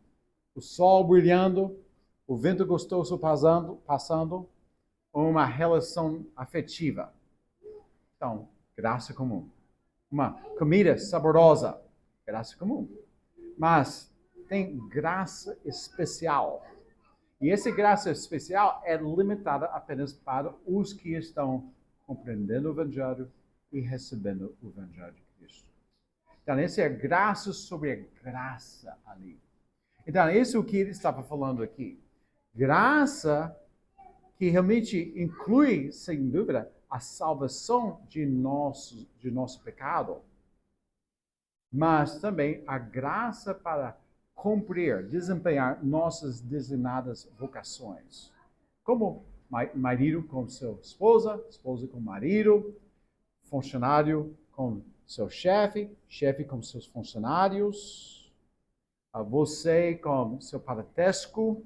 O sol brilhando, o vento gostoso passando, uma relação afetiva. Então, graça comum. Uma comida saborosa, graça comum. Mas tem graça especial. E essa graça especial é limitada apenas para os que estão compreendendo o Evangelho e recebendo o Evangelho de Cristo. Então, essa é a graça sobre a graça ali. Então, isso é o que ele estava falando aqui. Graça que realmente inclui, sem dúvida, a salvação de nosso pecado, mas também a graça para cumprir, desempenhar nossas designadas vocações. Como marido com sua esposa, esposa com marido, funcionário com seu chefe, chefe com seus funcionários, você com seu parentesco,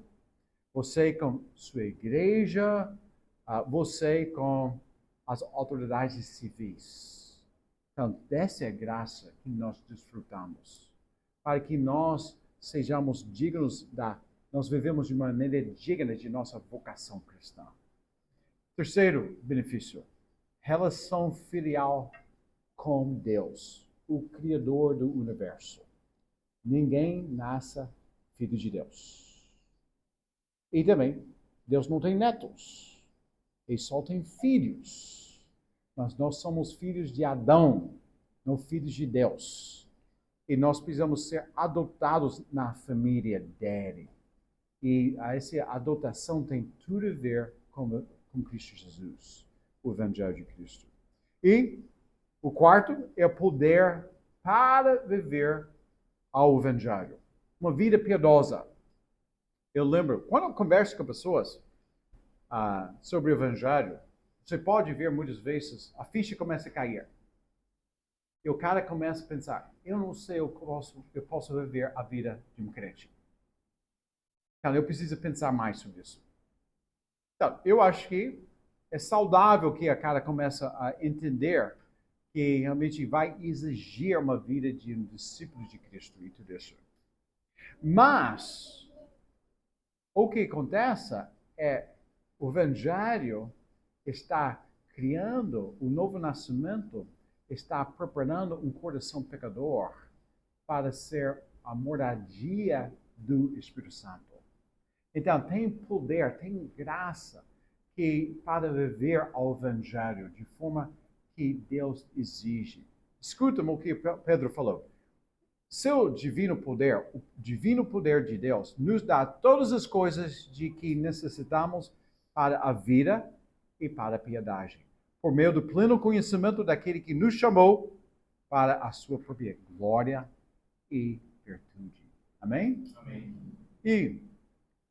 você com sua igreja, você com as autoridades civis. Então, essa é a graça que nós desfrutamos. Para que nós sejamos dignos nós vivemos de maneira digna de nossa vocação cristã. Terceiro benefício, relação filial com Deus, o Criador do universo. Ninguém nasce filho de Deus. E também, Deus não tem netos. Ele só tem filhos. Mas nós somos filhos de Adão, não filhos de Deus. E nós precisamos ser adotados na família dele. E essa adotação tem tudo a ver com Cristo Jesus, o Evangelho de Cristo. E o quarto é o poder para viver ao Evangelho. Uma vida piedosa. Eu lembro, quando eu converso com pessoas sobre o Evangelho, você pode ver muitas vezes a ficha começa a cair. E o cara começa a pensar, eu não sei, eu posso viver a vida de um crente. Então, eu preciso pensar mais sobre isso. Então, eu acho que é saudável que a cara comece a entender que realmente vai exigir uma vida de um discípulo de Cristo e tudo isso. Mas, o que acontece é o Evangelho está criando o novo nascimento, está preparando um coração pecador para ser a moradia do Espírito Santo. Então, tem poder, tem graça que para viver ao Evangelho de forma que Deus exige. Escuta o que Pedro falou. Seu divino poder, o divino poder de Deus, nos dá todas as coisas de que necessitamos para a vida e para a piedade, por meio do pleno conhecimento daquele que nos chamou para a sua própria glória e virtude. Amém? Amém. E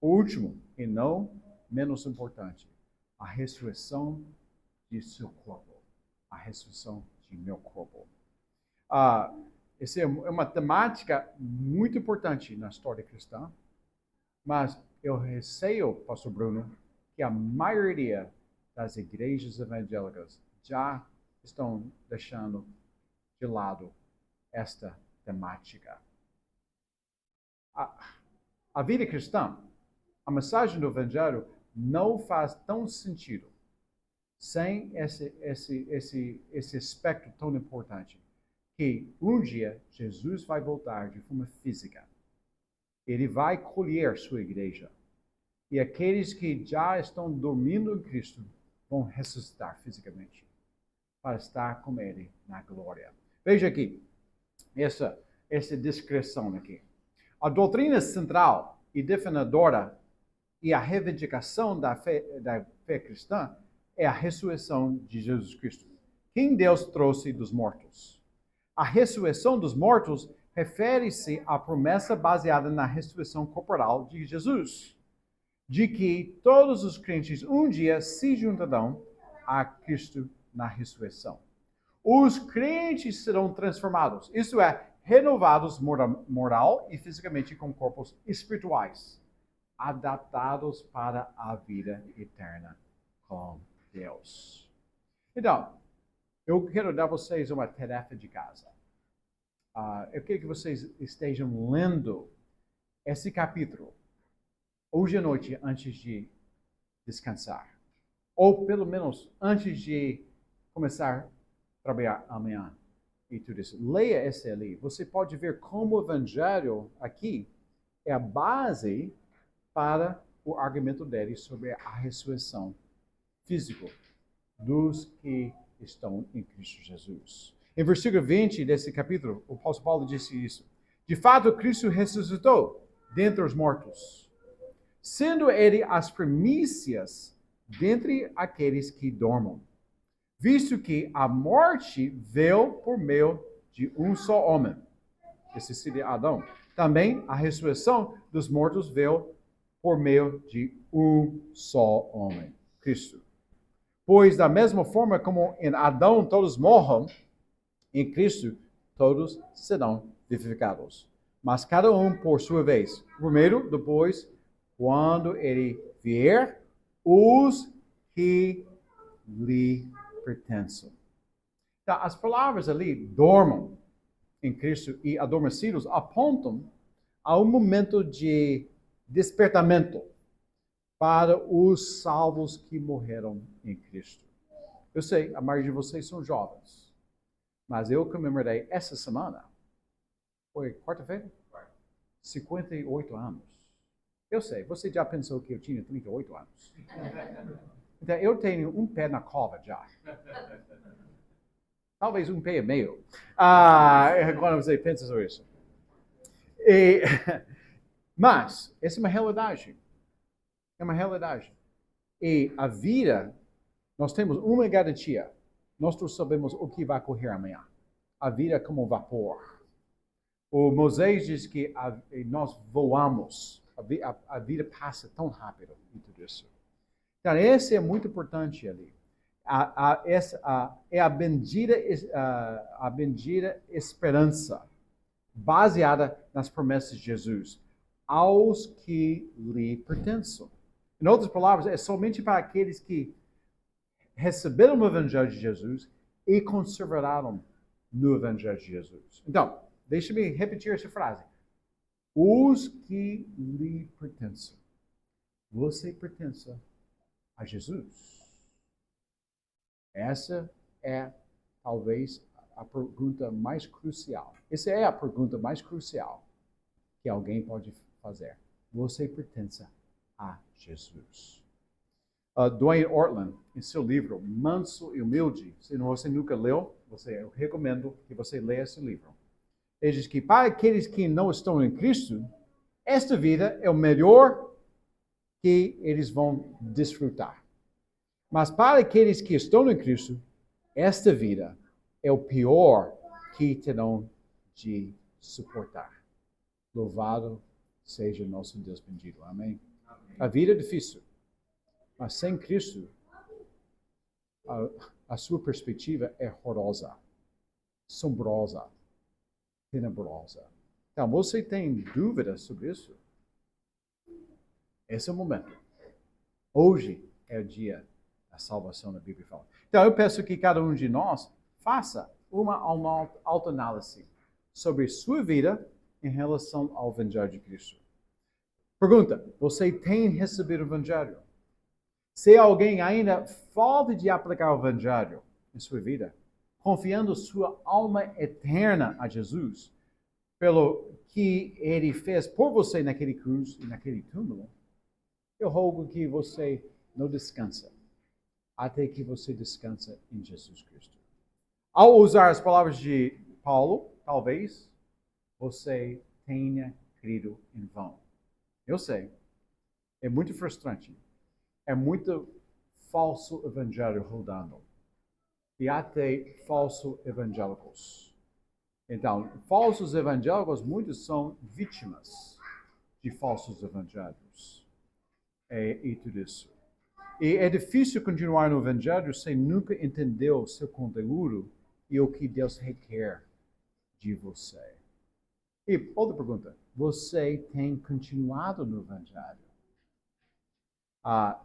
o último, e não menos importante, a ressurreição de seu corpo. A ressurreição de meu corpo. Essa é uma temática muito importante na história cristã, mas eu receio, pastor Bruno, que a maioria das igrejas evangélicas já estão deixando de lado esta temática. A vida cristã, a mensagem do Evangelho não faz tão sentido sem esse aspecto tão importante, que um dia Jesus vai voltar de forma física. Ele vai colher sua igreja. E aqueles que já estão dormindo em Cristo vão ressuscitar fisicamente para estar com Ele na glória. Veja aqui, essa descrição aqui. A doutrina central e definidora e a reivindicação da fé cristã é a ressurreição de Jesus Cristo, quem Deus trouxe dos mortos. A ressurreição dos mortos refere-se à promessa baseada na ressurreição corporal de Jesus, de que todos os crentes um dia se juntarão a Cristo na ressurreição. Os crentes serão transformados, isto é, renovados moral e fisicamente com corpos espirituais, adaptados para a vida eterna com Deus. Então, eu quero dar a vocês uma tarefa de casa. Eu quero que vocês estejam lendo esse capítulo hoje à noite antes de descansar. Ou pelo menos antes de começar a trabalhar amanhã e tudo isso. Leia esse ali. Você pode ver como o Evangelho aqui é a base para o argumento dele sobre a ressurreição física dos que estão em Cristo Jesus. Em versículo 20 desse capítulo, o apóstolo Paulo disse isso. De fato, Cristo ressuscitou dentre os mortos, sendo ele as primícias dentre aqueles que dormem, visto que a morte veio por meio de um só homem, esse seria Adão. Também a ressurreição dos mortos veio por meio de um só homem, Cristo. Pois da mesma forma como em Adão todos morram, em Cristo todos serão vivificados. Mas cada um por sua vez. Primeiro, depois, quando ele vier, os que lhe pertencem. Então, as palavras ali, dormam em Cristo e adormecidos, apontam a um momento de despertamento para os salvos que morreram em Cristo. Eu sei, a maioria de vocês são jovens, mas eu comemorei essa semana, foi quarta-feira? 58 anos. Eu sei, você já pensou que eu tinha 38 anos. Então, eu tenho um pé na cova já. Talvez um pé e meio. Quando você pensa sobre isso. Mas, essa é uma realidade. É uma realidade. E a vida, nós temos uma garantia. Nós sabemos o que vai ocorrer amanhã. A vida é como vapor. O Moisés diz que nós voamos. A vida passa tão rápido e tudo isso. Então, esse é muito importante ali. É a bendita esperança baseada nas promessas de Jesus aos que lhe pertencem. Em outras palavras, é somente para aqueles que receberam o Evangelho de Jesus e conservaram no Evangelho de Jesus. Então, deixe-me repetir essa frase. Os que lhe pertencem. Você pertence a Jesus. Essa é, talvez, a pergunta mais crucial. Essa é a pergunta mais crucial que alguém pode fazer. Você pertence a Jesus. Dwayne Ortland, em seu livro Manso e Humilde, se você nunca leu, eu recomendo que você leia esse livro. Ele diz que para aqueles que não estão em Cristo, esta vida é o melhor que eles vão desfrutar. Mas para aqueles que estão em Cristo, esta vida é o pior que terão de suportar. Louvado seja nosso Deus bendito. Amém? A vida é difícil. Mas sem Cristo, a sua perspectiva é horrorosa, sombrosa, tenebrosa. Então, você tem dúvidas sobre isso? Esse é o momento. Hoje é o dia da salvação, na Bíblia fala. Então, eu peço que cada um de nós faça uma autoanálise sobre sua vida em relação ao Evangelho de Cristo. Pergunta: você tem recebido o Evangelho? Se alguém ainda falta de aplicar o Evangelho em sua vida, confiando sua alma eterna a Jesus, pelo que ele fez por você naquele cruz e naquele túmulo, eu rogo que você não descanse, até que você descanse em Jesus Cristo. Ao usar as palavras de Paulo, talvez você tenha crido em vão. Eu sei, é muito frustrante. É muito falso evangelho rodando. E até falsos evangélicos. Então, falsos evangélicos, muitos são vítimas de falsos evangelhos. E tudo isso. E é difícil continuar no evangelho sem nunca entender o seu conteúdo e o que Deus requer de você. E outra pergunta. Você tem continuado no evangelho?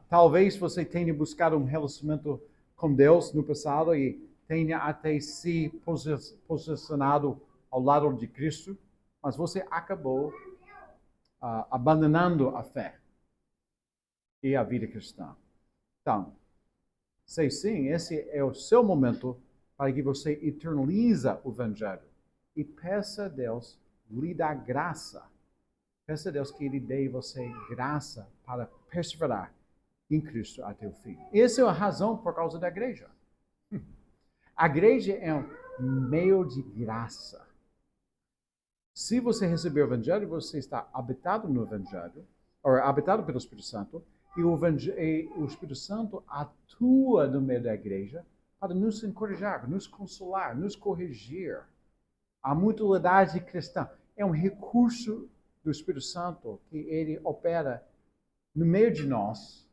Talvez você tenha buscado um relacionamento com Deus no passado e tenha até se posicionado ao lado de Cristo, mas você acabou abandonando a fé e a vida cristã. Então, se sim, esse é o seu momento para que você eternalize o Evangelho e peça a Deus lhe dar graça. Peça a Deus que Ele dê você graça para perseverar em Cristo até o fim. Essa é a razão por causa da igreja. A igreja é um meio de graça. Se você receber o Evangelho, você está habitado no Evangelho, ou habitado pelo Espírito Santo, e o Espírito Santo atua no meio da igreja para nos encorajar, nos consolar, nos corrigir. A mutualidade cristã é um recurso do Espírito Santo que ele opera no meio de nós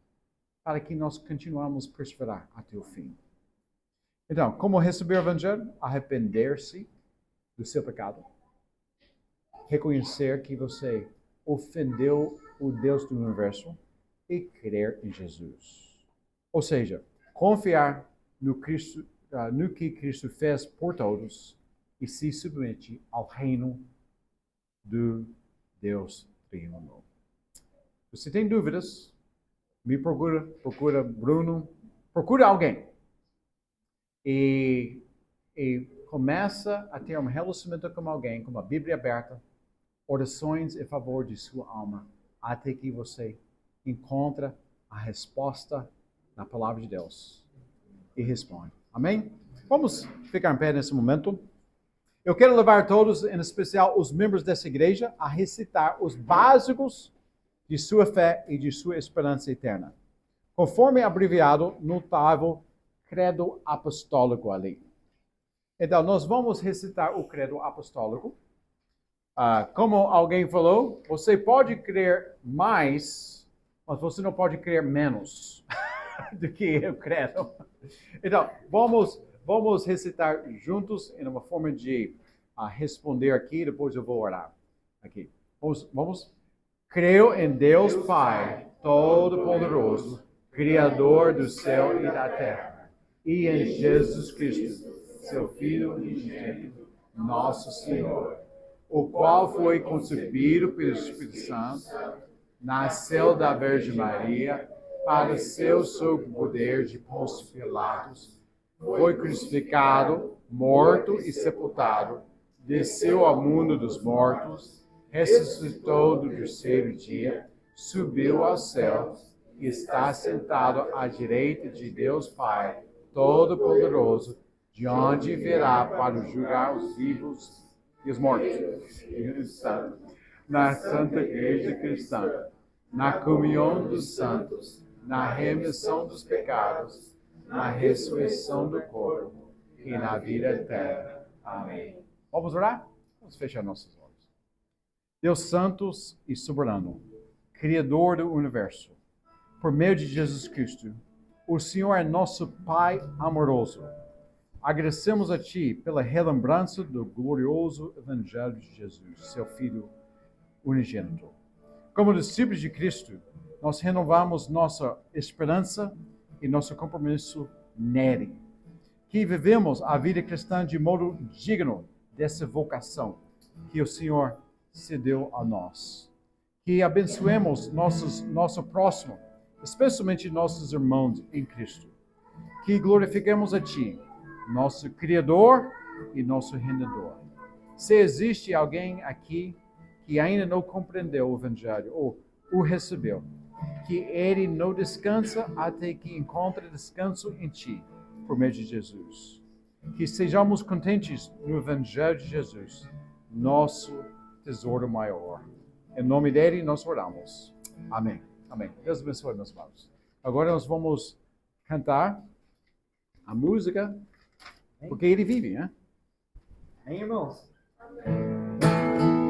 para que nós continuemos a perseverar até o fim. Então, como receber o Evangelho? Arrepender-se do seu pecado. Reconhecer que você ofendeu o Deus do universo e crer em Jesus. Ou seja, confiar no que Cristo fez por todos e se submeter ao reino do Deus triuno. Você tem dúvidas? Me procura Bruno, procura alguém. E começa a ter um relacionamento com alguém, com a Bíblia aberta, orações em favor de sua alma, até que você encontra a resposta na palavra de Deus e responde. Amém? Vamos ficar em pé nesse momento. Eu quero levar todos, em especial os membros dessa igreja, a recitar os básicos de sua fé e de sua esperança eterna, conforme abreviado no notável credo apostólico ali. Então, nós vamos recitar o credo apostólico. Como alguém falou, você pode crer mais, mas você não pode crer menos do que eu credo. Então, vamos recitar juntos em uma forma de responder aqui, depois eu vou orar. Aqui. Vamos. Creio em Deus Pai, Todo-Poderoso, Criador do céu e da terra, e em Jesus Cristo, seu Filho unigênito, nosso Senhor, o qual foi concebido pelo Espírito Santo, nasceu da Virgem Maria, padeceu sob o poder de Pôncio Pilatos, foi crucificado, morto e sepultado, desceu ao mundo dos mortos, ressuscitou no terceiro dia, subiu aos céus e está sentado à direita de Deus Pai, Todo-Poderoso, de onde virá para julgar os vivos e os mortos. Na Santa Igreja Cristã, na comunhão dos santos, na remissão dos pecados, na ressurreição do corpo e na vida eterna. Amém. Vamos orar? Vamos fechar nossos olhos. Deus santo e soberano, Criador do universo, por meio de Jesus Cristo, o Senhor é nosso Pai amoroso. Agradecemos a Ti pela relembrança do glorioso Evangelho de Jesus, seu Filho unigênito. Como discípulos de Cristo, nós renovamos nossa esperança e nosso compromisso nele. Que vivemos a vida cristã de modo digno dessa vocação que o Senhor se deu a nós. Que abençoemos nosso próximo, especialmente nossos irmãos em Cristo. Que glorifiquemos a Ti, nosso Criador e nosso Redentor. Se existe alguém aqui que ainda não compreendeu o Evangelho ou o recebeu, que ele não descansa até que encontre descanso em Ti, por meio de Jesus. Que sejamos contentes no Evangelho de Jesus, nosso tesouro maior. Em nome dele nós oramos. Amém. Amém. Deus abençoe, meus irmãos. Agora nós vamos cantar a música, porque ele vive, né? Hein, irmãos?